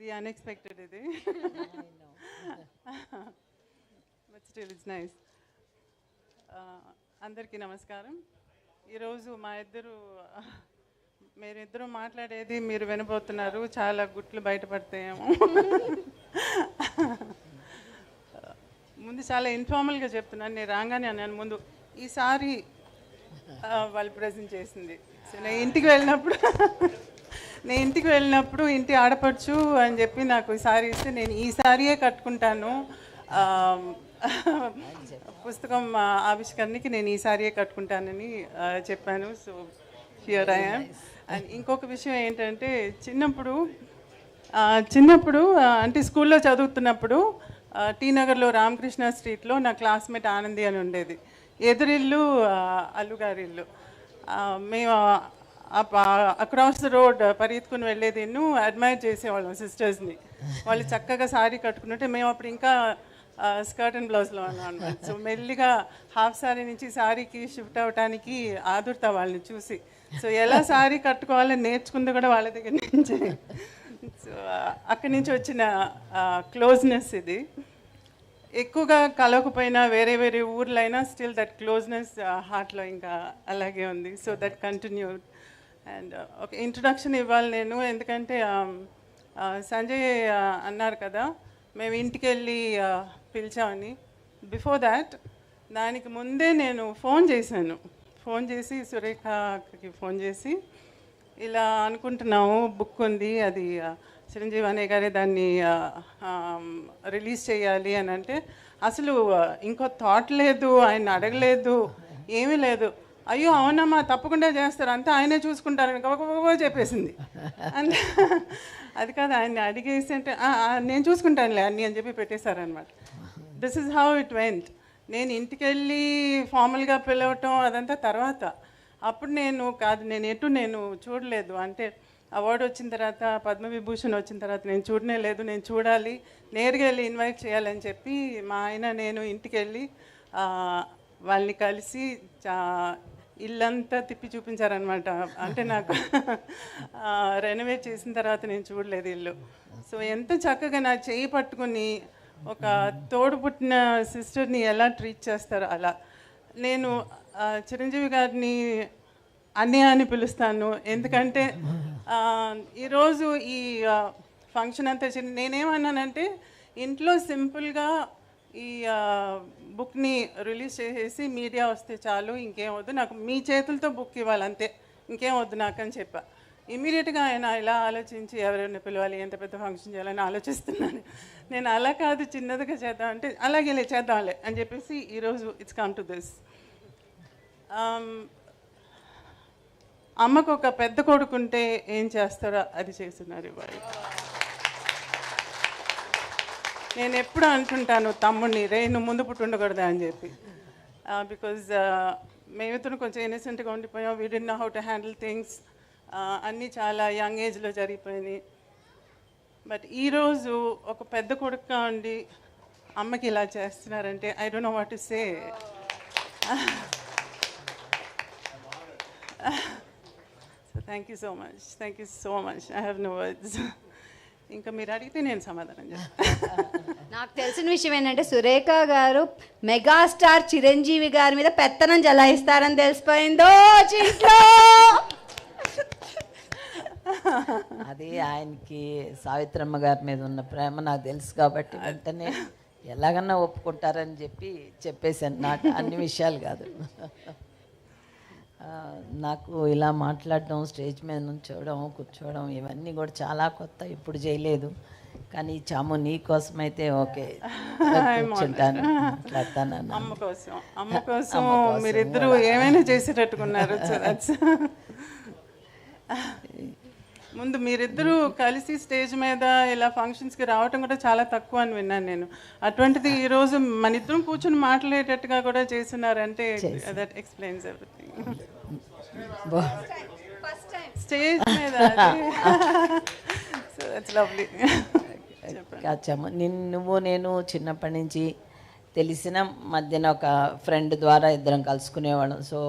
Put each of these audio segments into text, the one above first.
Very unexpected ఇది. But still it's nice. అందరికీ నమస్కారం. ఈరోజు మీరిద్దరూ మాట్లాడేది మీరు వినబోతున్నారు. చాలా గుట్లు బయటపడతాయేమో. ముందు చాలా ఇన్ఫార్మల్గా చెప్తున్నాను. నేను రాగానే అన్నాను ముందు ఈసారి వాళ్ళు ప్రజెంట్ చేసింది. సో నేను ఇంటికి వెళ్ళినప్పుడు ఇంటి ఆడపడుచు అని చెప్పి నాకు ఈ సారీ ఇస్తే నేను ఈ సారీయే కట్టుకుంటాను, పుస్తకం ఆవిష్కరణకి నేను ఈ సారీయే కట్టుకుంటానని చెప్పాను. So here I am. And ఇంకొక విషయం ఏంటంటే చిన్నప్పుడు అంటే స్కూల్లో చదువుతున్నప్పుడు టీ నగర్లో రామకృష్ణ స్ట్రీట్లో నా క్లాస్మేట్ ఆనంది అని ఉండేది. ఎదురిల్లు అల్లుగారి ఇల్లు. మేము అక్రాస్ ద రోడ్ పరిగెత్తుకుని వెళ్ళేది. అడ్మైర్ చేసేవాళ్ళం సిస్టర్స్ని. వాళ్ళు చక్కగా సారీ కట్టుకుంటుంటే మేము అప్పుడు ఇంకా స్కర్ట్ అండ్ బ్లౌజ్లో ఉన్నాం అనమాట. సో మెల్లిగా హాఫ్ సారీ నుంచి సారీకి షిఫ్ట్ అవ్వడానికి ఆదుర్తా వాళ్ళని చూసి. సో ఎలా సారీ కట్టుకోవాలని నేర్చుకుంది కూడా వాళ్ళ దగ్గర నుంచి. సో అక్కడి నుంచి వచ్చిన క్లోజ్నెస్ ఇది. ఎక్కువగా కలవకపోయినా వేరే వేరే ఊర్లైనా స్టిల్ దట్ క్లోజ్నెస్ హార్ట్లో ఇంకా అలాగే ఉంది. So that continued. అండ్ ఒక ఇంట్రొడక్షన్ ఇవ్వాలి నేను, ఎందుకంటే సంజయ్ అన్నారు కదా మేము ఇంటికి వెళ్ళి పిలిచామని. బిఫోర్ దాట్ దానికి ముందే నేను ఫోన్ చేసి సురేఖకి ఫోన్ చేసి ఇలా అనుకుంటున్నాము, బుక్ ఉంది, అది చిరంజీవి అనే గారే దాన్ని రిలీజ్ చేయాలి అని అంటే అసలు ఇంకో థాట్ లేదు, ఆయన అడగలేదు, ఏమీ లేదు. అయ్యో అవునమ్మా తప్పకుండా చేస్తారు, అంతా ఆయనే చూసుకుంటారని గబగబా చెప్పేసింది. అంటే అది కాదు, ఆయన్ని అడిగేసి అంటే నేను చూసుకుంటానులే అన్నీ అని చెప్పి పెట్టేశారనమాట. This is how it went. నేను ఇంటికి వెళ్ళి ఫార్మల్గా పిలవటం అదంతా తర్వాత. అప్పుడు నేను చూడలేదు. అంటే అవార్డు వచ్చిన తర్వాత, పద్మవిభూషణ్ వచ్చిన తర్వాత నేను చూడనే లేదు. నేను చూడాలి, నేరుగా వెళ్ళి ఇన్వైట్ చేయాలని చెప్పి మా ఆయన నేను ఇంటికి వెళ్ళి వాళ్ళని కలిసి ఇల్లంతా తిప్పి చూపించారనమాట. అంటే నాకు రెనోవేట్ చేసిన తర్వాత నేను చూడలేదు ఇల్లు. సో ఎంత చక్కగా నా చేయి పట్టుకుని ఒక తోడు పుట్టిన సిస్టర్ని ఎలా ట్రీట్ చేస్తారో అలా. నేను చిరంజీవి గారిని అన్నయ్య అని పిలుస్తాను, ఎందుకంటే ఈరోజు ఈ ఫంక్షన్ అంతా నేనేమన్నానంటే ఇంట్లో సింపుల్గా ఈ బుక్ని రిలీజ్ చేసేసి మీడియా వస్తే చాలు, ఇంకేం వద్దు నాకు, మీ చేతులతో బుక్ ఇవ్వాలి అంతే, ఇంకేం వద్దు నాకు అని చెప్పా. ఇమీడియట్గా ఆయన ఇలా ఆలోచించి ఎవరైనా పిలవాలి, ఎంత పెద్ద ఫంక్షన్ చేయాలని ఆలోచిస్తున్నాను. నేను అలా కాదు, చిన్నదిగా చేద్దాం అంటే అలాగే చేద్దాంలే అని చెప్పేసి ఈరోజు ఇట్స్ కమ్ టు దిస్. అమ్మకు ఒక పెద్ద కొడుకుంటే ఏం చేస్తారో అది చేస్తున్నారు ఇవాళ. నేను ఎప్పుడు అంటుంటాను తమ్ముడిని, నువ్వు ముందు పుట్టి ఉండకూడదా అని చెప్పి. బికాజ్ మేమిద్దరం కొంచెం ఇన్నసెంట్గా ఉండిపోయాం. We did know how to handle things. అన్నీ చాలా యంగ్ ఏజ్లో జరిగిపోయినాయి. బట్ ఈరోజు ఒక పెద్ద కొడుకుగా ఉండి అమ్మకి ఇలా చేస్తున్నారంటే I don't know what to say. So thank you so much. I have no words. ఇంకా మీరు అడిగితే నేను సమాధానం చెప్తాను. నాకు తెలిసిన విషయం ఏంటంటే సురేఖ గారు మెగాస్టార్ చిరంజీవి గారి మీద పెత్తనం జలాయిస్తారని తెలిసిపోయిందో ఇంట్లో. అది ఆయనకి సావిత్రమ్మ గారి మీద ఉన్న ప్రేమ నాకు తెలుసు కాబట్టి వెంటనే ఎలాగన్నా ఒప్పుకుంటారని చెప్పేశాను. నాకు అన్ని విషయాలు కాదు, నాకు ఇలా మాట్లాడడం, స్టేజ్ మీద నుంచోవడం, కూర్చోవడం ఇవన్నీ కూడా చాలా కొత్త, ఇప్పుడు చేయలేదు. కానీ చాము నీ కోసం అయితే ఓకే కూర్చుంటాను, మాట్లాడతాను. అమ్మ కోసం మీరిద్దరూ ఏమైనా చేసేటట్టుకున్నారు. ముందు మీరిద్దరూ కలిసి స్టేజ్ మీద ఇలా ఫంక్షన్స్కి రావటం కూడా చాలా తక్కువ అని విన్నాను నేను. అటువంటిది ఈరోజు మన ఇద్దరం కూర్చొని మాట్లాడేటట్టుగా కూడా చేస్తున్నారంటే దట్ ఎక్స్ప్లెయిన్స్ ఎవ్రీథింగ్. స్టేజ్ మీద సో దట్స్ లవ్లీ. కాచమ్మ, నువ్వు నేను చిన్నప్పటి నుంచి తెలిసిన మధ్యన ఒక ఫ్రెండ్ ద్వారా ఇద్దరం కలుసుకునేవాళ్ళం. సో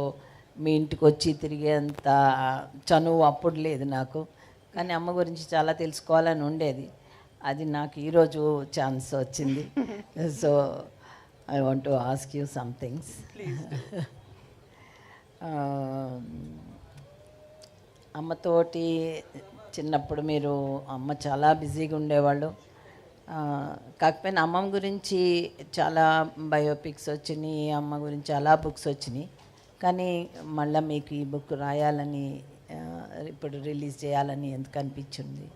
మీ ఇంటికి వచ్చి తిరిగేంత చనువు అప్పుడు లేదు నాకు, కానీ అమ్మ గురించి చాలా తెలుసుకోవాలని ఉండేది. అది నాకు ఈరోజు ఛాన్స్ వచ్చింది. So I want to ask you some things. అమ్మతోటి చిన్నప్పుడు మీరు అమ్మ చాలా బిజీగా ఉండేవాళ్ళు. కాకపోయినా అమ్మమ్మ గురించి చాలా బయోపిక్స్ వచ్చినాయి, అమ్మ గురించి చాలా బుక్స్ వచ్చినాయి. కానీ మళ్ళీ మీకు ఈ బుక్ రాయాలని ఇప్పుడు రిలీజ్ చేయాలని ఎందుకు అనిపించింది?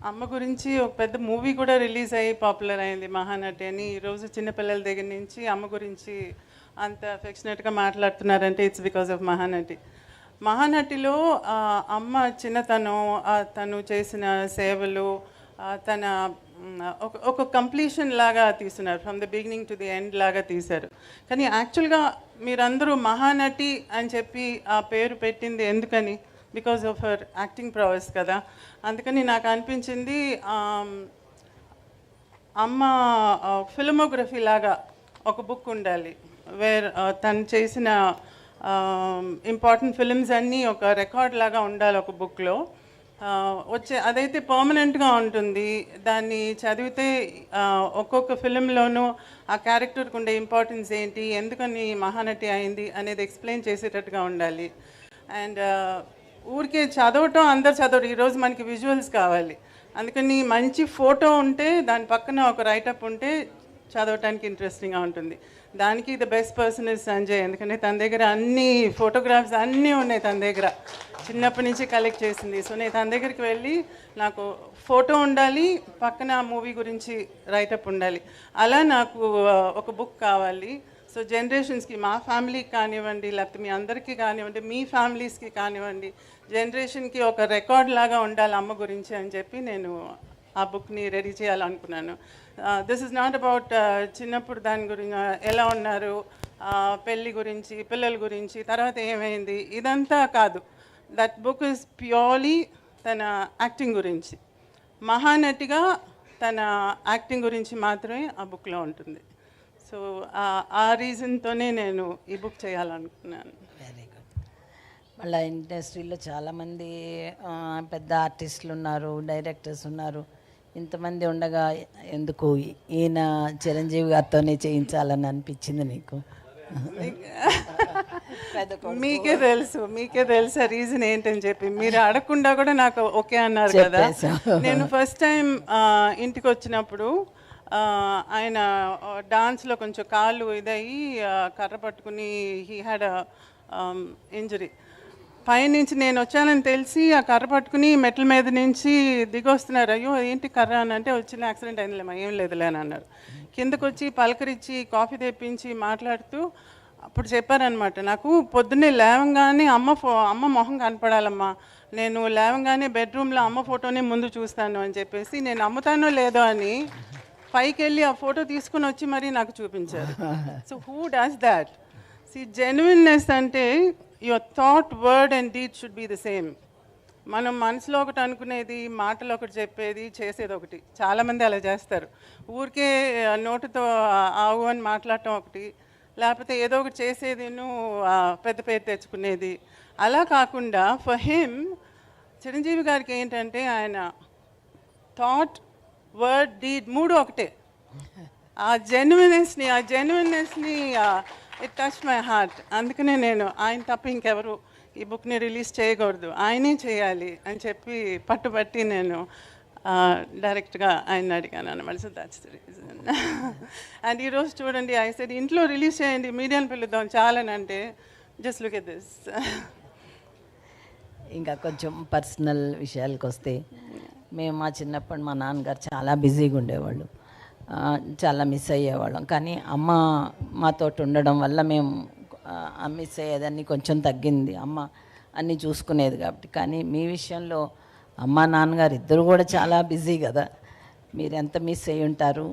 అమ్మ గురించి ఒక పెద్ద మూవీ కూడా రిలీజ్ అయ్యి పాపులర్ అయింది, మహానటి అని. ఈరోజు చిన్నపిల్లల దగ్గర నుంచి అమ్మ గురించి అంత అఫెక్షనేట్గా మాట్లాడుతున్నారంటే ఇట్స్ బికాజ్ ఆఫ్ మహానటి. మహానటిలో అమ్మ చిన్నతనం, తను చేసిన సేవలు, తన ఒక కంప్లీషన్ లాగా తీస్తున్నారు, from the beginning to the end లాగా తీశారు. కానీ యాక్చువల్గా మీరందరూ మహానటి అని చెప్పి ఆ పేరు పెట్టింది ఎందుకని? బికాజ్ ఆఫ్ హర్ యాక్టింగ్ ప్రొవెస్ కదా. అందుకని నాకు అనిపించింది అమ్మ ఫిల్మోగ్రఫీ లాగా ఒక బుక్ ఉండాలి, వేర్ తను చేసిన ఇంపార్టెంట్ ఫిల్మ్స్ అన్నీ ఒక రికార్డ్ లాగా ఉండాలి ఒక బుక్లో. అదైతే పర్మనెంట్గా ఉంటుంది. దాన్ని చదివితే ఒక్కొక్క ఫిలింలోనూ ఆ క్యారెక్టర్కి ఉండే ఇంపార్టెన్స్ ఏంటి, ఎందుకని మహానటి అయింది అనేది ఎక్స్ప్లెయిన్ చేసేటట్టుగా ఉండాలి. అండ్ ఊరికే చదవటం అందరు చదవరు, ఈరోజు మనకి విజువల్స్ కావాలి. అందుకని మంచి ఫోటో ఉంటే దాని పక్కన ఒక రైటప్ ఉంటే చదవటానికి ఇంట్రెస్టింగ్గా ఉంటుంది. దానికి the best person is Sanjay. ఎందుకంటే తన దగ్గర అన్ని ఫోటోగ్రాఫ్స్ అన్నీ ఉన్నాయి, తన దగ్గర చిన్నప్పటి నుంచి కలెక్ట్ చేసింది. సో నేను తన దగ్గరికి వెళ్ళి నాకు ఫోటో ఉండాలి, పక్కన మూవీ గురించి రైటప్ ఉండాలి, అలా నాకు ఒక బుక్ కావాలి. సో జనరేషన్స్కి, మా ఫ్యామిలీకి కానివ్వండి, లేకపోతే మీ అందరికీ కానివ్వండి, మీ ఫ్యామిలీస్కి కానివ్వండి, జనరేషన్కి ఒక రికార్డ్ లాగా ఉండాలి అమ్మ గురించి అని చెప్పి నేను ఆ బుక్ని రెడీ చేయాలనుకున్నాను. దిస్ ఇస్ నాట్ అబౌట్ చిన్నప్పుడు దాని గురించి ఎలా ఉన్నారు, పెళ్ళి గురించి, పిల్లల గురించి, తర్వాత ఏమైంది, ఇదంతా కాదు. దట్ బుక్ ఇస్ ప్యూర్లీ తన యాక్టింగ్ గురించి, మహానటిగా తన యాక్టింగ్ గురించి మాత్రమే ఆ బుక్లో ఉంటుంది. సో ఆ రీజన్తోనే నేను ఈ బుక్ చేయాలనుకున్నాను. Very good. మళ్ళీ ఇండస్ట్రీలో చాలామంది పెద్ద ఆర్టిస్టులు ఉన్నారు, డైరెక్టర్స్ ఉన్నారు. ఇంతమంది ఉండగా ఎందుకు ఈయన చిరంజీవి గారితోనే చేయించాలని అనిపించింది నీకు? మీకే తెలుసు రీజన్ ఏంటని చెప్పి. మీరు అడగకుండా కూడా నాకు ఓకే అన్నారు కదా. నేను ఫస్ట్ టైం ఇంటికి వచ్చినప్పుడు ఆయన డాన్స్లో కొంచెం కాళ్ళు ఇదయ్యి కర్ర పట్టుకుని హీ హ్యాడ్ ఇంజరీ. పైనుంచి నేను వచ్చానని తెలిసి ఆ కర్ర పట్టుకుని మెట్ల మీద నుంచి దిగొస్తున్నారు. అయ్యో ఏంటి కర్ర అని అంటే, వచ్చిన యాక్సిడెంట్ అయిందిలేమా, ఏం లేదులే అని అన్నారు. కిందకు వచ్చి పలకరించి కాఫీ తెప్పించి మాట్లాడుతూ అప్పుడు చెప్పారనమాట, నాకు పొద్దున్నే లేవంగానే అమ్మ మొహం కనపడాలమ్మా, నేను లేవంగానే బెడ్రూమ్లో అమ్మ ఫోటోనే ముందు చూస్తాను అని చెప్పేసి, నేను అమ్ముతానో లేదో అని పైకి వెళ్ళి ఆ ఫోటో తీసుకుని వచ్చి మరీ నాకు చూపించారు. So who does that? See genuineness అంటే your thought, word and deed should be the same. మనం మనసులో ఒకటి అనుకునేది, మాటలో ఒకటి చెప్పేది, చేసేది ఒకటి. చాలామంది అలా చేస్తారు. ఊరికే నోటుతో ఆవు అని మాట్లాడటం ఒకటి, లేకపోతే ఏదో ఒకటి చేసేదిను పెద్ద పేరు తెచ్చుకునేది. అలా కాకుండా ఫర్ హిమ్, చిరంజీవి గారికి ఏంటంటే ఆయన థాట్, వర్డ్, డీడ్ మూడు ఒకటే. ఆ జెన్యున్నెస్ని ఇట్ టచ్ మై హార్ట్. అందుకనే నేను ఆయన తప్ప ఇంకెవరు ఈ బుక్ని రిలీజ్ చేయకూడదు, ఆయనే చేయాలి అని చెప్పి పట్టుబట్టి నేను డైరెక్ట్గా ఆయన అడిగాను అనమాట. So that's the reason. And ఈరోజు చూడండి, ఐ సెడ్ ఇంట్లో రిలీజ్ చేయండి, మీడియాని పిలుద్దాం చాలని అంటే, జస్ట్ లుక్ ఎట్ దిస్. ఇంకా కొంచెం పర్సనల్ విషయాలకు వస్తే, మేము మా చిన్నప్పుడు మా నాన్నగారు చాలా బిజీగా ఉండేవాళ్ళు, చాలా మిస్ అయ్యేవాళ్ళం. కానీ అమ్మ మాతో ఉండడం వల్ల మేము మిస్ అయ్యేదాన్ని కొంచెం తగ్గింది. అమ్మ అన్నీ చూసుకునేది కాబట్టి. కానీ మీ విషయంలో అమ్మ నాన్నగారు ఇద్దరు కూడా చాలా బిజీ కదా, మీరు ఎంత మిస్ అయ్యి ఉంటారు?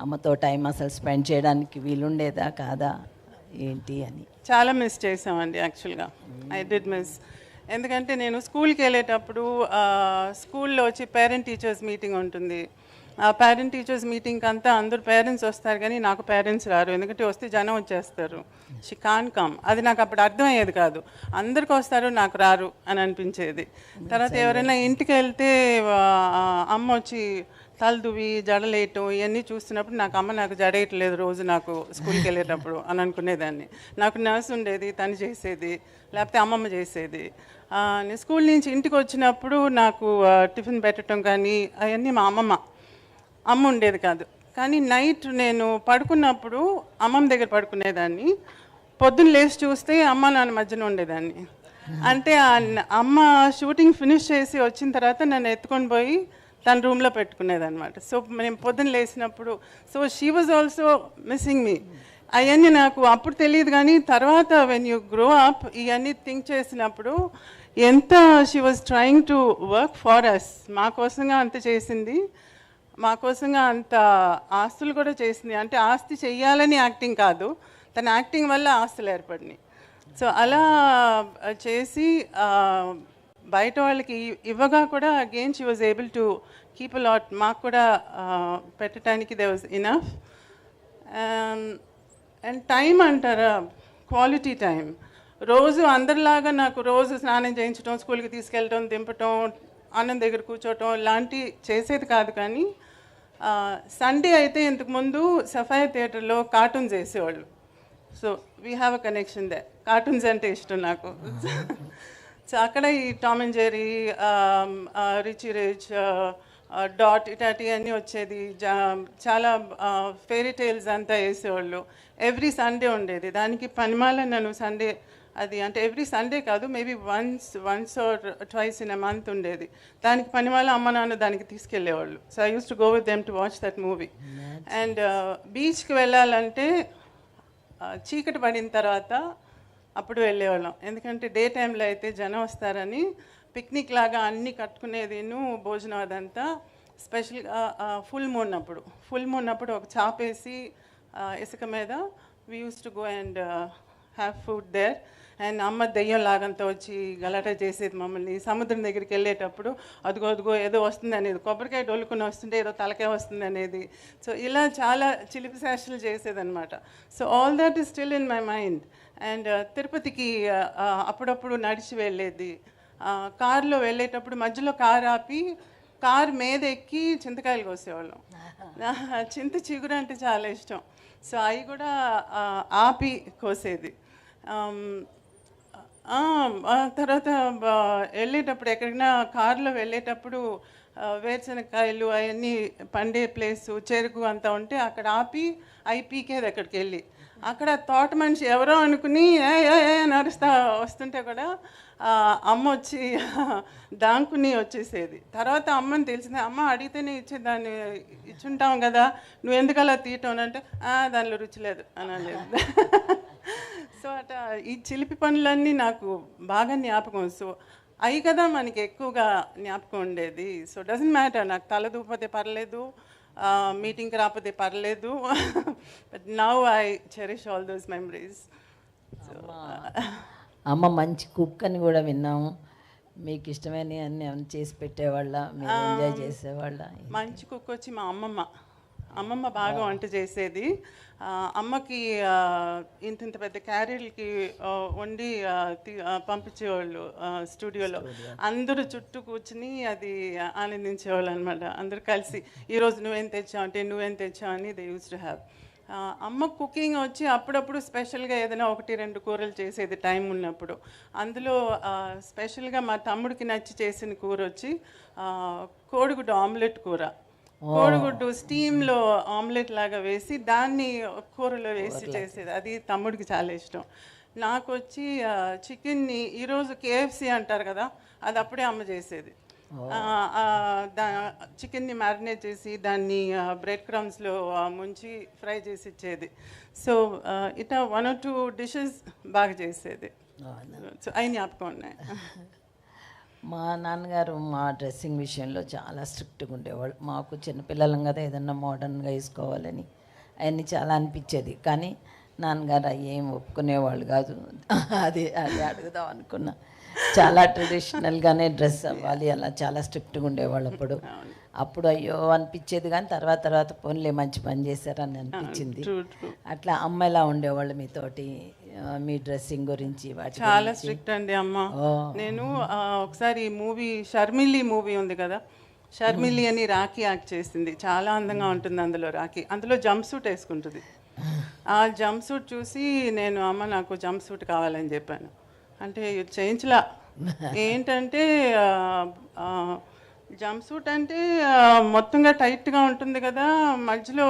అమ్మతో టైం అసలు స్పెండ్ చేయడానికి వీలుండేదా కాదా ఏంటి అని? చాలా మిస్ చేసామండి యాక్చువల్గా. I did miss. ఎందుకంటే నేను స్కూల్కి వెళ్ళేటప్పుడు స్కూల్లో వచ్చి పేరెంట్ టీచర్స్ మీటింగ్ ఉంటుంది. ఆ పేరెంట్ టీచర్స్ మీటింగ్కి అంతా అందరు పేరెంట్స్ వస్తారు కానీ నాకు పేరెంట్స్ రారు, ఎందుకంటే వస్తే జనం వచ్చేస్తారు. She can come. అది నాకు అప్పుడు అర్థమయ్యేది కాదు. అందరికి వస్తారు, నాకు రారు అని అనిపించేది. తర్వాత ఎవరైనా ఇంటికి వెళ్తే అమ్మ వచ్చి తలదువి జడలేయటం ఇవన్నీ చూస్తున్నప్పుడు నాకు జడేయట్లేదు రోజు నాకు స్కూల్కి వెళ్ళేటప్పుడు అని అనుకునేదాన్ని. నాకు నర్స్ ఉండేది, తను చేసేది, లేకపోతే అమ్మమ్మ చేసేది. నేను స్కూల్ నుంచి ఇంటికి వచ్చినప్పుడు నాకు టిఫిన్ పెట్టడం కానీ అవన్నీ మా అమ్మ ఉండేది కాదు. కానీ నైట్ నేను పడుకున్నప్పుడు అమ్మమ్మ దగ్గర పడుకునేదాన్ని. పొద్దున్న లేచి చూస్తే అమ్మ నాన్న మధ్యన ఉండేదాన్ని. అంటే అమ్మ షూటింగ్ ఫినిష్ చేసి వచ్చిన తర్వాత నన్ను ఎత్తుకొని పోయి తన రూమ్లో పెట్టుకునేదన్నమాట. సో నేను పొద్దున్న లేచినప్పుడు she was also missing me. అవన్నీ నాకు అప్పుడు తెలియదు, కానీ తర్వాత వెన్ యూ గ్రో అప్ ఇవన్నీ థింక్ చేసినప్పుడు ఎంత she was trying to work for us. మా కోసంగా అంత చేసింది, మా కోసంగా అంత ఆస్తులు కూడా చేసింది. అంటే ఆస్తి చెయ్యాలని యాక్టింగ్ కాదు, తన యాక్టింగ్ వల్ల ఆస్తులు ఏర్పడినాయి. సో అలా చేసి బయట వాళ్ళకి ఇవ్వగా కూడా again she was able to keep a lot. మాకు కూడా పెట్టడానికి they was enough. And time అంటారా, క్వాలిటీ టైం. రోజు అందరిలాగా నాకు రోజు స్నానం చేయించడం, స్కూల్కి తీసుకెళ్ళటం, దింపటం, అన్నం దగ్గర కూర్చోవటం లాంటి చేసేది కాదు. కానీ సండే అయితే ఇంతకుముందు సఫాయా థియేటర్లో కార్టూన్స్ వేసేవాళ్ళు. So we have a connection there. Cartoons అంటే ఇష్టం నాకు. సో అక్కడ ఈ Tom and Jerry, Richie Rich, డాట్ ఇటాటి అన్నీ వచ్చేది. చాలా ఫెయిరీ టైల్స్ అంతా వేసేవాళ్ళు. ఎవ్రీ సండే ఉండేది. దానికి పనిమాల నన్ను సండే, అది అంటే ఎవ్రీ సండే కాదు, maybe once or twice in a month ఉండేది. దానికి పనిమాల అమ్మ నాన్న దానికి తీసుకెళ్ళేవాళ్ళు. So I use to go with them to watch that movie. And బీచ్కి వెళ్ళాలంటే చీకటి పడిన తర్వాత అప్పుడు వెళ్ళేవాళ్ళం. ఎందుకంటే డే టైంలో అయితే జనం వస్తారని పిక్నిక్ లాగా అన్నీ కట్టుకునేదిను, భోజనం అదంతా. స్పెషల్గా ఫుల్ మూన్ అప్పుడు ఒక చాపేసి ఇసుక మీద we used to go and have food there. And అమ్మ దెయ్యం లాగంతా వచ్చి గలాటా చేసేది మమ్మల్ని. సముద్రం దగ్గరికి వెళ్ళేటప్పుడు అదిగో ఏదో వస్తుంది అనేది, కొబ్బరికాయ డొల్లుకుని వస్తుంటే ఏదో తలకాయ వస్తుంది అనేది. సో ఇలా చాలా చిలిపి శాస్త్రాలు చేసేదన్నమాట. So all that is still in my mind. And తిరుపతికి అప్పుడప్పుడు నడిచి వెళ్ళేది. కారులో వెళ్ళేటప్పుడు మధ్యలో కారు ఆపి కారు మీద ఎక్కి చింతకాయలు కోసేవాళ్ళం. చింత చిగురు అంటే చాలా ఇష్టం. సో అవి కూడా ఆపి కోసేది. తర్వాత వెళ్ళేటప్పుడు ఎక్కడికైనా కారులో వెళ్ళేటప్పుడు వేరుశనగకాయలు అవన్నీ పండే ప్లేసు, చెరుకు అంతా ఉంటే అక్కడ ఆపి అవి పీకేది. అక్కడికి వెళ్ళి అక్కడ తోట మనిషి ఎవరో అనుకుని నడుస్తా వస్తుంటే కూడా అమ్మ వచ్చి దాంకుని వచ్చేసేది. తర్వాత అమ్మని తెలిసింది, అమ్మ అడిగితేనే ఇచ్చేదాన్ని, ఇచ్చుంటాం కదా, నువ్వు ఎందుకు అలా తీయటం అంటే దానిలో రుచి లేదు అనలేదు. సో అట ఈ చిలిపి పనులన్నీ నాకు బాగా జ్ఞాపకం. సో అవి కదా మనకి ఎక్కువగా జ్ఞాపకం ఉండేది. సో డజంట్ మ్యాటర్, నాకు తల దూపతే పర్లేదు, మీటింగ్కి రాకపోతే పర్లేదు, but now I cherish all those memories. అమ్మ మంచి కుక్ అని కూడా విన్నాము. మీకు ఇష్టమైన అన్ని చేసి పెట్టేవాళ్ళ, మీరు ఎంజాయ్ చేసేవాళ్ళ? మంచి కుక్ వచ్చి మా అమ్మమ్మ బాగా వంట చేసేది. అమ్మకి ఇంత పెద్ద క్యారీలకి వండి పంపించేవాళ్ళు స్టూడియోలో. అందరూ చుట్టూ కూర్చుని అది ఆనందించేవాళ్ళు అనమాట. అందరూ కలిసి ఈరోజు నువ్వేం తెచ్చావు అంటే నువ్వేం తెచ్చావు అని దే యూస్ టు హ్యావ్. అమ్మ కుకింగ్ వచ్చి అప్పుడప్పుడు స్పెషల్గా ఏదైనా 1-2 కూరలు చేసేది టైం ఉన్నప్పుడు. అందులో స్పెషల్గా మా తమ్ముడికి నచ్చి చేసిన కూర వచ్చి కోడిగుడ్డు ఆమ్లెట్ కూర. కోడిగుడ్డు స్టీమ్లో ఆమ్లెట్ లాగా వేసి దాన్ని కూరలో వేసి చేసేది. అది తమ్ముడికి చాలా ఇష్టం. నాకు వచ్చి చికెన్ని ఈరోజు KFC అంటారు కదా, అది అప్పుడే అమ్మ చేసేది. చికెన్ని మ్యారినేట్ చేసి దాన్ని బ్రెడ్ క్రమ్స్లో ముంచి ఫ్రై చేసి ఇచ్చేది. సో ఇట్లా 1 or 2 డిషెస్ బాగా చేసేది. సో అవి జ్ఞాపకం ఉన్నాయి. మా నాన్నగారు మా డ్రెస్సింగ్ విషయంలో చాలా స్ట్రిక్ట్గా ఉండేవాళ్ళు. మాకు చిన్నపిల్లలం కదా, ఏదన్నా మోడర్న్గా వేసుకోవాలని అవన్నీ చాలా అనిపించేది. కానీ నాన్నగారు అవి ఏం ఒప్పుకునేవాళ్ళు కాదు. అది అడుగుదాం అనుకున్నా. చాలా ట్రెడిషనల్గానే డ్రెస్ అవ్వాలి, అలా చాలా స్ట్రిక్ట్గా ఉండేవాళ్ళు అప్పుడు. అప్పుడు అయ్యో అనిపించేది, కానీ తర్వాత తర్వాత పోన్లే మంచి పని చేశారని అనిపించింది. అట్లా అమ్మ ఎలా ఉండేవాళ్ళు మీతోటి, మీ డ్రెస్సింగ్ గురించి వాటి చాలా స్ట్రిక్ట్ అండి అమ్మ. నేను ఒకసారి ఈ మూవీ షర్మిలి మూవీ ఉంది కదా, షర్మిలి అని రాఖీ యాక్ట్ చేసింది. చాలా అందంగా ఉంటుంది అందులో రాఖీ. అందులో జంప్ సూట్ వేసుకుంటుంది. ఆ జంప్ సూట్ చూసి నేను అమ్మ నాకు జంప్ సూట్ కావాలని చెప్పాను. అంటే చేయించలా. ఏంటంటే జంప్ సూట్ అంటే మొత్తంగా టైట్గా ఉంటుంది కదా, మధ్యలో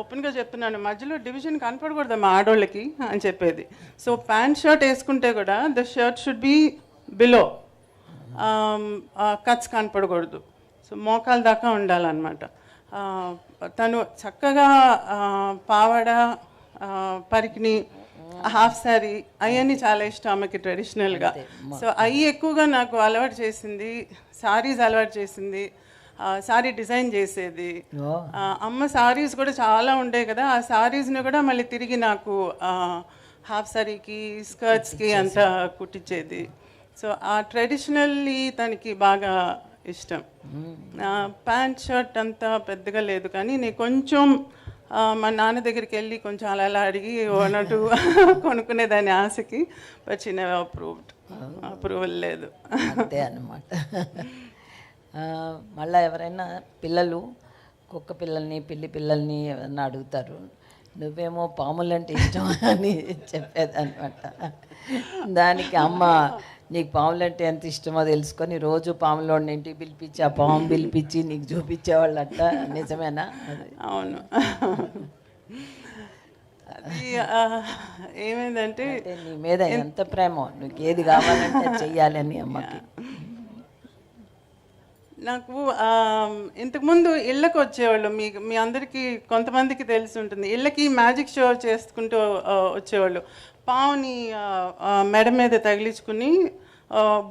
ఓపెన్గా చెప్తున్నాను, మధ్యలో డివిజన్ కనపడకూడదు మా ఆడోళ్ళకి అని చెప్పేది. సో ప్యాంట్ షర్ట్ వేసుకుంటే కూడా the shirt should be below, కట్స్ కనపడకూడదు. సో మోకాల దాకా ఉండాలన్నమాట. తను చక్కగా పావడ, పరికిణి, హాఫ్ శారీ అవన్నీ చాలా ఇష్టం ఆమెకి ట్రెడిషనల్గా. సో అవి ఎక్కువగా నాకు అలవాటు చేసింది. సారీస్ అలవాటు చేసింది. సారీ డిజైన్ చేసేది. అమ్మ సారీస్ కూడా చాలా ఉండేవి కదా, ఆ సారీస్ని కూడా మళ్ళీ తిరిగి నాకు హాఫ్ శారీకి, స్కర్ట్స్కి అంతా కుట్టించేది. సో ఆ ట్రెడిషనల్లీ తనకి బాగా ఇష్టం. ప్యాంట్ షర్ట్ అంతా పెద్దగా లేదు, కానీ నేను కొంచెం మా నాన్న దగ్గరికి వెళ్ళి కొంచెం అలా అలా అడిగి ఓనటు కొనుక్కునేదాన్ని ఆశకి. బట్ షీ నెవర్ అప్రూవల్ లేదు. అంతే అన్నమాట. మళ్ళీ ఎవరైనా పిల్లలు కుక్క పిల్లల్ని, పిల్లి పిల్లల్ని ఎవరన్నా అడుగుతారు, నువ్వేమో పాములంటే ఇష్టం అని చెప్పేదన్నమాట. దానికి అమ్మ నీకు పాములంటే ఎంత ఇష్టమో తెలుసుకొని రోజు పాములోని ఇంటికి పిలిపించి ఆ పాము పిలిపించి నీకు చూపించేవాళ్ళంట. నిజమేనా? అవును. అది ఏమైందంటే నీ మీద ఎంత ప్రేమో, నీకు ఏది కావాలంటే చెయ్యాలని అమ్మకి. నాకు ఇంతకుముందు ఇళ్ళకి వచ్చేవాళ్ళు, మీ అందరికీ కొంతమందికి తెలిసి ఉంటుంది, ఇళ్ళకి మ్యాజిక్ షో చేసుకుంటూ వచ్చేవాళ్ళు. పావుని మెడ మీద తగిలించుకుని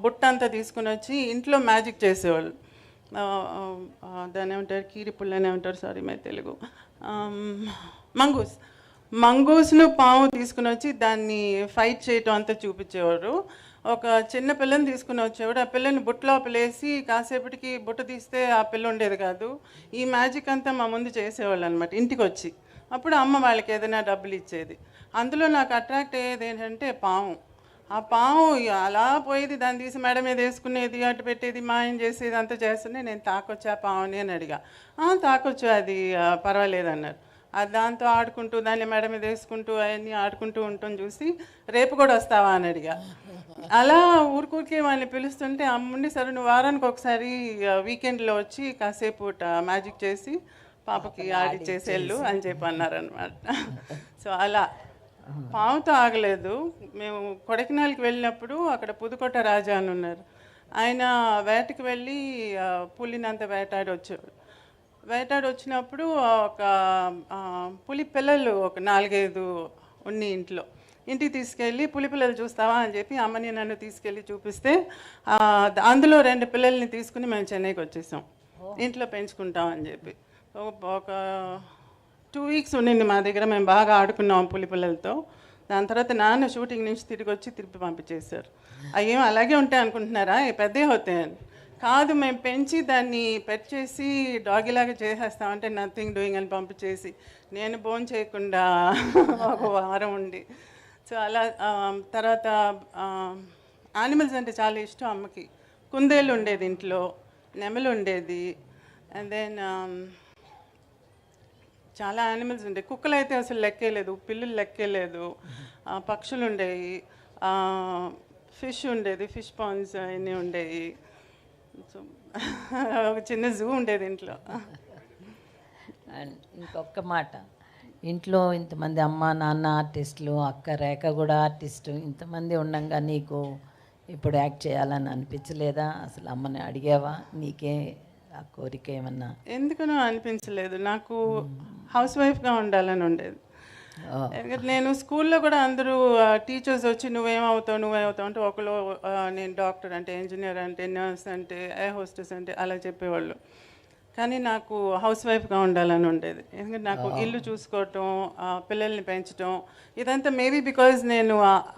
బుట్ట అంతా తీసుకుని వచ్చి ఇంట్లో మ్యాజిక్ చేసేవాళ్ళు. దాన్ని ఏమంటారు, కీరిపుల్లనే ఉంటారు, సారీ మై తెలుగు, మంగూస్ను పాము తీసుకుని వచ్చి దాన్ని ఫైట్ చేయటం అంతా చూపించేవారు. ఒక చిన్న పిల్లని తీసుకుని వచ్చేవాడు. ఆ పిల్లని బుట్టలోపలేసి కాసేపటికి బుట్ట తీస్తే ఆ పిల్ల ఉండేది కాదు. ఈ మ్యాజిక్ అంతా మా ముందు చేసేవాళ్ళు అనమాట ఇంటికి వచ్చి. అప్పుడు అమ్మ వాళ్ళకి ఏదైనా డబ్బులు ఇచ్చేది. అందులో నాకు అట్రాక్ట్ అయ్యేది ఏంటంటే పాము. ఆ పాము అలా పోయేది, దాన్ని తీసి మేడ మీద వేసుకునేది, అటు పెట్టేది, మాయం చేసేది, అంతా చేస్తుంటే నేను తాకొచ్చా పావుని అని అడిగా. తాకొచ్చు, అది పర్వాలేదు అన్నారు. దాంతో ఆడుకుంటూ దాన్ని మేడ మీద వేసుకుంటూ అవన్నీ ఆడుకుంటూ ఉంటాం చూసి రేపు కూడా వస్తావా అని అడిగా. అలా ఊరికూరికే వాళ్ళని పిలుస్తుంటే అమ్ముండి సరే నువ్వు వారానికి ఒకసారి వీకెండ్లో వచ్చి కాసేపు మ్యాజిక్ చేసి పాపకి ఆడిచ్చేసేళ్ళు అని చెప్పి అన్నారనమాట. సో అలా పాముతో ఆగలేదు. మేము కొడైకెనాల్కి వెళ్ళినప్పుడు అక్కడ పుదుకోట రాజా అని ఉన్నారు. ఆయన వేటకి వెళ్ళి పులినంత వేటాడి వచ్చాడు. వేటాడి వచ్చినప్పుడు ఒక పులి పిల్లలు ఒక 4-5 ఉన్ని ఇంటికి తీసుకెళ్ళి పులి పిల్లలు చూస్తావా అని చెప్పి అమ్మని నన్ను తీసుకెళ్ళి చూపిస్తే అందులో 2 పిల్లల్ని తీసుకుని మేము చెన్నైకి వచ్చేసాం. ఇంట్లో పెంచుకుంటామని చెప్పి ఒక 2 వీక్స్ ఉండింది మా దగ్గర. మేము బాగా ఆడుకున్నాం పులి పిల్లలతో. దాని తర్వాత నాన్న షూటింగ్ నుంచి తిరిగి వచ్చి తిరిగి పంపించేశారు. అయ్యేం అలాగే ఉంటాయి అనుకుంటున్నారా, పెద్దవి అవుతాయని. కాదు, మేము పెంచి దాన్ని పెట్ చేసి డాగిలాగా చేసేస్తామంటే నథింగ్ డూయింగ్ అని పంపించేసి నేను బోన్ చేయకుండా ఒక వారం ఉండి. సో అలా తర్వాత యానిమల్స్ అంటే చాలా ఇష్టం అమ్మకి. కుందేళ్ళు ఉండేది ఇంట్లో, నెమలు ఉండేది, అండ్ దెన్ చాలా యానిమల్స్ ఉండేవి. కుక్కలు అయితే అసలు లెక్కేలేదు, పిల్లులు లెక్కేలేదు, పక్షులు ఉండేవి, ఫిష్ ఉండేది, ఫిష్ పాండ్స్ అన్నీ ఉండేవి. సో ఒక చిన్న జూ ఉండేది ఇంట్లో. అండ్ ఇంకొక మాట, ఇంట్లో ఇంతమంది అమ్మ నాన్న ఆర్టిస్టులు, అక్క రేఖ కూడా ఆర్టిస్టు, ఇంతమంది ఉండగా నీకు ఇప్పుడు యాక్ట్ చేయాలని అనిపించలేదా? అసలు అమ్మని అడిగావా? నీకే ఆ కోరిక ఏమన్నా? ఎందుకనో అనిపించలేదు. నాకు హౌస్ వైఫ్గా ఉండాలని ఉండేది. నేను స్కూల్లో కూడా అందరూ టీచర్స్ వచ్చి నువ్వేమవుతావు అంటే ఒకళ్ళు నేను డాక్టర్ అంటే, ఇంజనీర్ అంటే, నర్స్ అంటే, ఎయిర్ హోస్టెస్ అంటే అలా చెప్పేవాళ్ళు. కానీ నాకు హౌస్ వైఫ్గా ఉండాలని ఉండేది. ఎందుకంటే నాకు ఇల్లు చూసుకోవటం, పిల్లల్ని పెంచడం, ఇదంతా మేబీ బికాజ్ నేను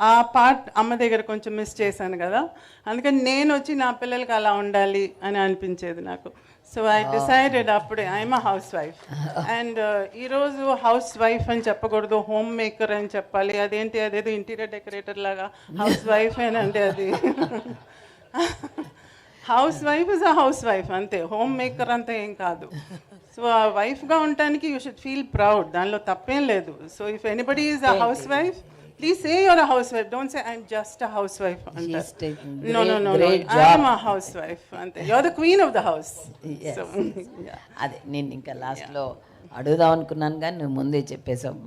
ఆ పార్ట్ అమ్మ దగ్గర కొంచెం మిస్ చేశాను కదా, అందుకని నేను వచ్చి నా పిల్లలకి అలా ఉండాలి అని అనిపించేది నాకు. సో ఐ డిసైడెడ్ అప్పుడే I'm a house wife. And ఈరోజు హౌస్ వైఫ్ అని చెప్పకూడదు, హోమ్ మేకర్ అని చెప్పాలి. అదేంటి, అదేదో ఇంటీరియర్ డెకరేటర్ లాగా హౌస్ వైఫ్ అంటే అది house wife is a housewife అంతే, హోమ్ మేకర్ అంతా ఏం కాదు. సో ఆ వైఫ్గా ఉండటానికి యూ షుడ్ ఫీల్ ప్రౌడ్, దానిలో తప్పేం లేదు. So if anybody is a housewife, please say your a housewife, don't say I'm just a housewife అంటారు. No no no no, I'm a housewife అంతే, you are the queen of the house. So అదే నేను ఇంకా లాస్ట్లో అడుగుదాం అనుకున్నాను కానీ నువ్వు ముందే చెప్పేసావు.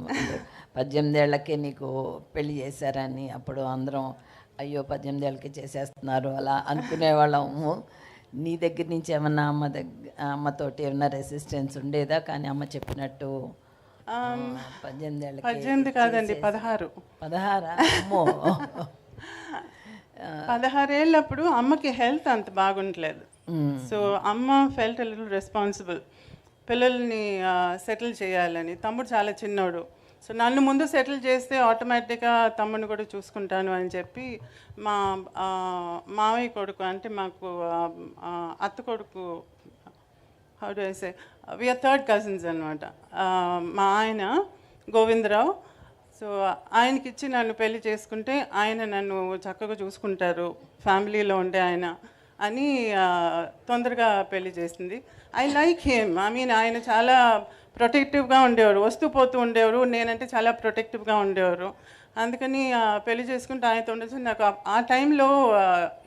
18 ఏళ్ళకే నీకు పెళ్లి చేశారని. అప్పుడు అందరం అయ్యో 18 ఏళ్ళకి చేసేస్తున్నారు అలా అనుకునేవాళ్ళము. నీ దగ్గర నుంచి ఏమన్నా అమ్మతోటి ఏమన్నా రెసిస్టెన్స్ ఉండేదా? కానీ అమ్మ చెప్పినట్టు 18 ఏళ్ళకి 18 కాదండి, 16. 16? అమ్మో. 16 ఏళ్ళప్పుడు అమ్మకి హెల్త్ అంత బాగుండలేదు. సో అమ్మ ఫెల్ట్ లిటిల్ రెస్పాన్సిబుల్, పిల్లల్ని సెటిల్ చేయాలని. తమ్ముడు చాలా చిన్నోడు, సో నన్ను ముందు సెటిల్ చేస్తే ఆటోమేటిక్గా తమ్ముడిని కూడా చూసుకుంటాను అని చెప్పి మా మావయ్య కొడుకు, అంటే మాకు అత్త కొడుకు, how do I say, we are third cousins అనమాట, మా ఆయన గోవిందరావు. సో ఆయనకి ఇచ్చి నన్ను పెళ్లి చేసుకుంటే ఆయన నన్ను చక్కగా చూసుకుంటారు, ఫ్యామిలీలో ఉండే ఆయన అని తొందరగా పెళ్లి చేసింది. I like him, I mean ఆయన చాలా ప్రొటెక్టివ్గా ఉండేవారు, వస్తూ పోతూ ఉండేవారు, నేనంటే చాలా ప్రొటెక్టివ్గా ఉండేవారు. అందుకని పెళ్లి చేసుకుంటే ఆయనతో ఉండొచ్చు. నాకు ఆ టైంలో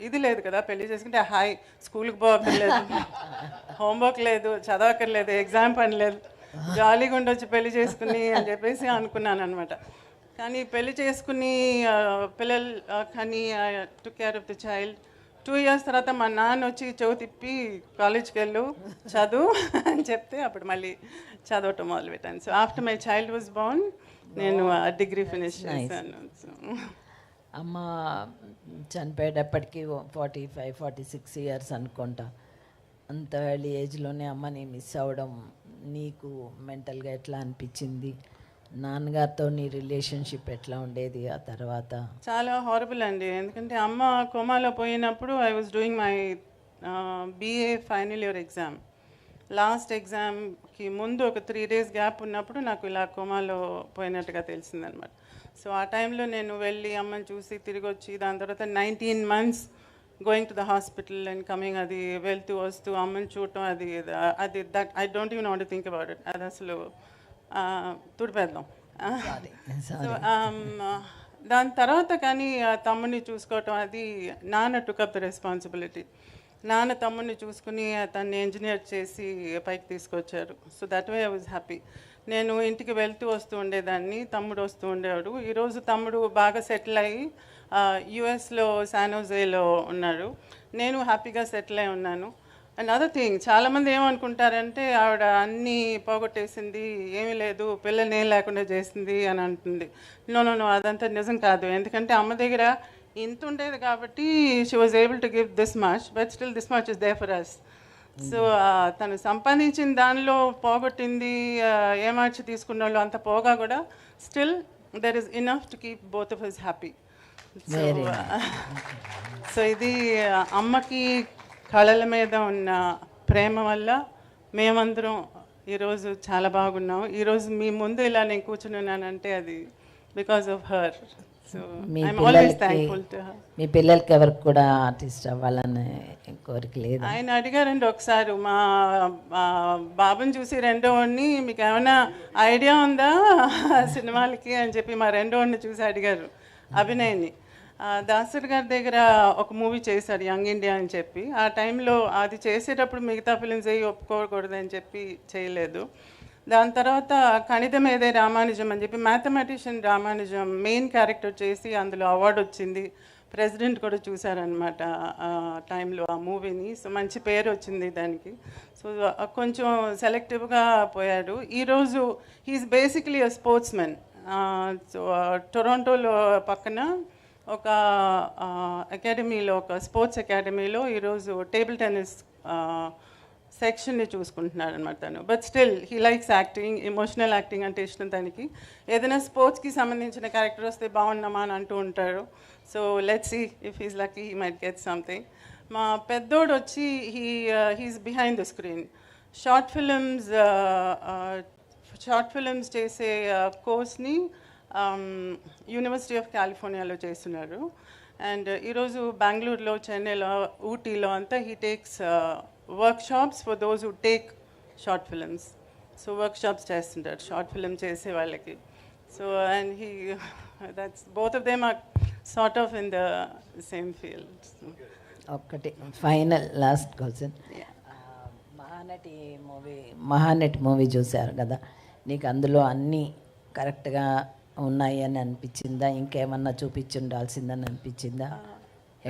ఇది లేదు కదా, పెళ్లి చేసుకుంటే హాయ్ స్కూల్కి పోవక్కర్లేదు, హోంవర్క్ లేదు, చదవక్కర్లేదు, ఎగ్జామ్ పని లేదు, జాలీగా ఉండొచ్చు పెళ్లి చేసుకుని అని చెప్పేసి అనుకున్నాను అనమాట. కానీ పెళ్లి చేసుకుని పిల్లలు కానీ took care of the child. 2 years తర్వాత మా నాన్న వచ్చి చెవి తిప్పి కాలేజ్కి వెళ్ళు చదువు అని చెప్తే అప్పుడు మళ్ళీ చదవటం మొదలుపెట్టాను. So after my child was Born నేను డిగ్రీ ఫినిష్ చేశాను. అమ్మ చనిపోయేటప్పటికి 45-46 years అనుకుంటా. అంత ఎర్లీ ఏజ్లోనే అమ్మని మిస్ అవ్వడం నీకు మెంటల్గా ఎట్లా అనిపించింది? నాన్నగారితో నీ రిలేషన్షిప్ ఎట్లా ఉండేది ఆ తర్వాత? చాలా హారబుల్ అండి, ఎందుకంటే అమ్మ కోమాలో పోయినప్పుడు I was doing my BA final year exam. Last ఎగ్జామ్కి ముందు ఒక 3 days గ్యాప్ ఉన్నప్పుడు నాకు ఇలా కోమాలో పోయినట్టుగా తెలిసిందనమాట. సో ఆ టైంలో నేను వెళ్ళి అమ్మని చూసి తిరిగి వచ్చి, దాని తర్వాత 19 months going to the hospital and coming, అది వెళ్తూ వస్తూ అమ్మని చూడటం, అది that I don't even want to think about it. అది అసలు తుడిపేద్దాం. సో దాని తర్వాత కానీ తమ్ముడిని చూసుకోవటం, అది నాన్న టుక్ అప్ ద రెస్పాన్సిబిలిటీ. నాన్న తమ్ముడిని చూసుకుని తన్ని ఇంజనీర్ చేసి పైకి తీసుకొచ్చారు. So that way I was happy. నేను ఇంటికి వెళ్తూ వస్తూ ఉండేదాన్ని, తమ్ముడు వస్తూ ఉండేవాడు. ఈరోజు తమ్ముడు బాగా సెటిల్ అయ్యి యుఎస్లో శానోజేలో ఉన్నాడు, నేను హ్యాపీగా సెటిల్ అయి ఉన్నాను. అండ్ అదర్ థింగ్, చాలామంది ఏమనుకుంటారంటే ఆవిడ అన్నీ పోగొట్టేసింది, ఏమీ లేదు, పిల్లల్ని ఏం లేకుండా చేసింది అని అంటుంది. నో నో నో, అదంతా నిజం కాదు. ఎందుకంటే అమ్మ దగ్గర ఇంత ఉండేది కాబట్టి she was able to give this much, but still this much is there for us. So తను సంపాదించిన దానిలో పోగొట్టింది, ఏమార్చి తీసుకున్న వాళ్ళు అంత పోగా కూడా still there is enough to keep both of us happy. So ఇది అమ్మకి కళల మీద ఉన్న ప్రేమ వల్ల మేమందరం ఈరోజు చాలా బాగున్నాం. ఈరోజు మీ ముందు ఇలా నేను కూర్చుని ఉన్నానంటే అది because of her. So I'm always thankful to her. మీ పిల్లలకి ఎవరికి కూడా ఆర్టిస్ట్ అవ్వాలనే కోరిక లేదు? ఆయన అడిగారండి ఒకసారి, మా బాబుని చూసి రెండో వాడిని, మీకు ఏమైనా ఐడియా ఉందా సినిమాలకి అని చెప్పి మా రెండో వాడిని చూసి అడిగారు, అభినయ్ని. దాసరి గారి దగ్గర ఒక మూవీ చేశాడు యంగ్ ఇండియా అని చెప్పి. ఆ టైంలో అది చేసేటప్పుడు మిగతా ఫిలిమ్స్ అయ్యి ఒప్పుకోకూడదని చెప్పి చేయలేదు. దాని తర్వాత కణితం ఏదే రామానుజం అని చెప్పి మ్యాథమెటిషియన్ రామానుజం మెయిన్ క్యారెక్టర్ చేసి అందులో అవార్డు వచ్చింది. ప్రెసిడెంట్ కూడా చూశారనమాట ఆ టైంలో ఆ మూవీని. సో మంచి పేరు వచ్చింది దానికి. సో కొంచెం సెలెక్టివ్గా పోయాడు. ఈరోజు he is basically a sports men. So టొరంటోలో పక్కన ఒక అకాడమీలో, ఒక స్పోర్ట్స్ అకాడమీలో ఈరోజు టేబుల్ టెన్నిస్ సెక్షన్ని చూసుకుంటున్నాడు అనమాట తను. But still he likes acting, emotional acting అంటే ఇష్టం తనకి. ఏదైనా స్పోర్ట్స్కి సంబంధించిన క్యారెక్టర్ వస్తే బాగున్నామా అని అంటూ ఉంటారు. So let's see if he's lucky he might get something. మా పెద్దోడు వచ్చి he's behind the screen. Short films చేసే కోర్స్ని యూనివర్సిటీ ఆఫ్ కాలిఫోర్నియాలో చేస్తున్నారు. అండ్ ఈరోజు బెంగళూరులో, చెన్నైలో, ఊటీలో అంతా he takes workshops for those who take short films. So workshops చేస్తుంటారు షార్ట్ ఫిలిం చేసే వాళ్ళకి. So and he that's both of them are sort of in the same field. ఒక్కటి final last question. Mahanati movie చూశారు కదా, నీకు అందులో అన్నీ కరెక్ట్గా ఉన్నాయి అని అనిపించిందా? ఇంకేమన్నా చూపించుండాల్సిందని అనిపించిందా?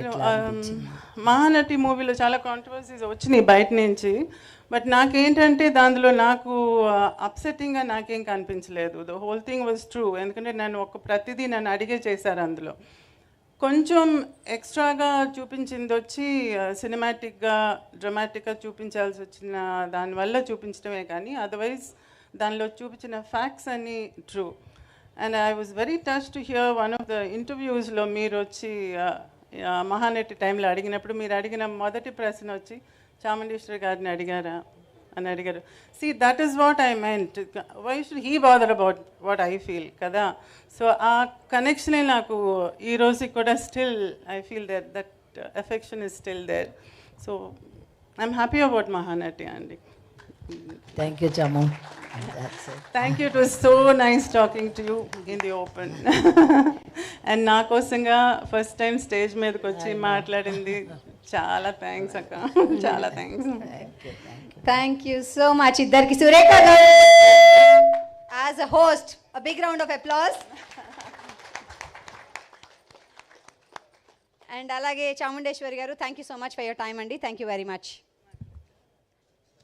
ఎట్లా అనిపించింది? మహానటి మూవీలో చాలా కాంట్రవర్సీస్ వచ్చినాయి బయట నుంచి. బట్ నాకేంటంటే దానిలో నాకు అప్సెట్టింగ్గా నాకేం కనిపించలేదు. The whole thing was true. ఎందుకంటే ప్రతిదీ నన్ను అడిగే చేశారు అందులో. కొంచెం ఎక్స్ట్రాగా చూపించింది వచ్చి సినిమాటిక్గా, డ్రమాటిక్గా చూపించాల్సి వచ్చిన దానివల్ల చూపించడమే, కానీ అదర్వైజ్ దానిలో చూపించిన ఫ్యాక్ట్స్ అన్నీ true. And I was very touch to hear one of the ఇంటర్వ్యూస్లో మీరు వచ్చి మహానటి టైంలో అడిగినప్పుడు మీరు అడిగిన మొదటి ప్రశ్న వచ్చి చాముండేశ్వరి గారిని అడిగారా అని అడిగారు. See, that is what I meant. Why should he bother about what I feel కదా? సో ఆ కనెక్షనే నాకు ఈ రోజుకి కూడా still I feel that affection is still there. So I'm happy about Mahanati అండి. Thank you Chamu. Thank you. It was so nice talking to you in the open. And నా కోసంగా ఫస్ట్ టైం స్టేజ్ మీదకి వచ్చి మాట్లాడింది చాలా థ్యాంక్స్ అక్క. చాలా thanks. Thank you so much ఇద్దరికి. Surekha garu as a host, a big round of applause. And అలాగే Chamundeswari garu, thank you so much for your time అండి. Thank you very much.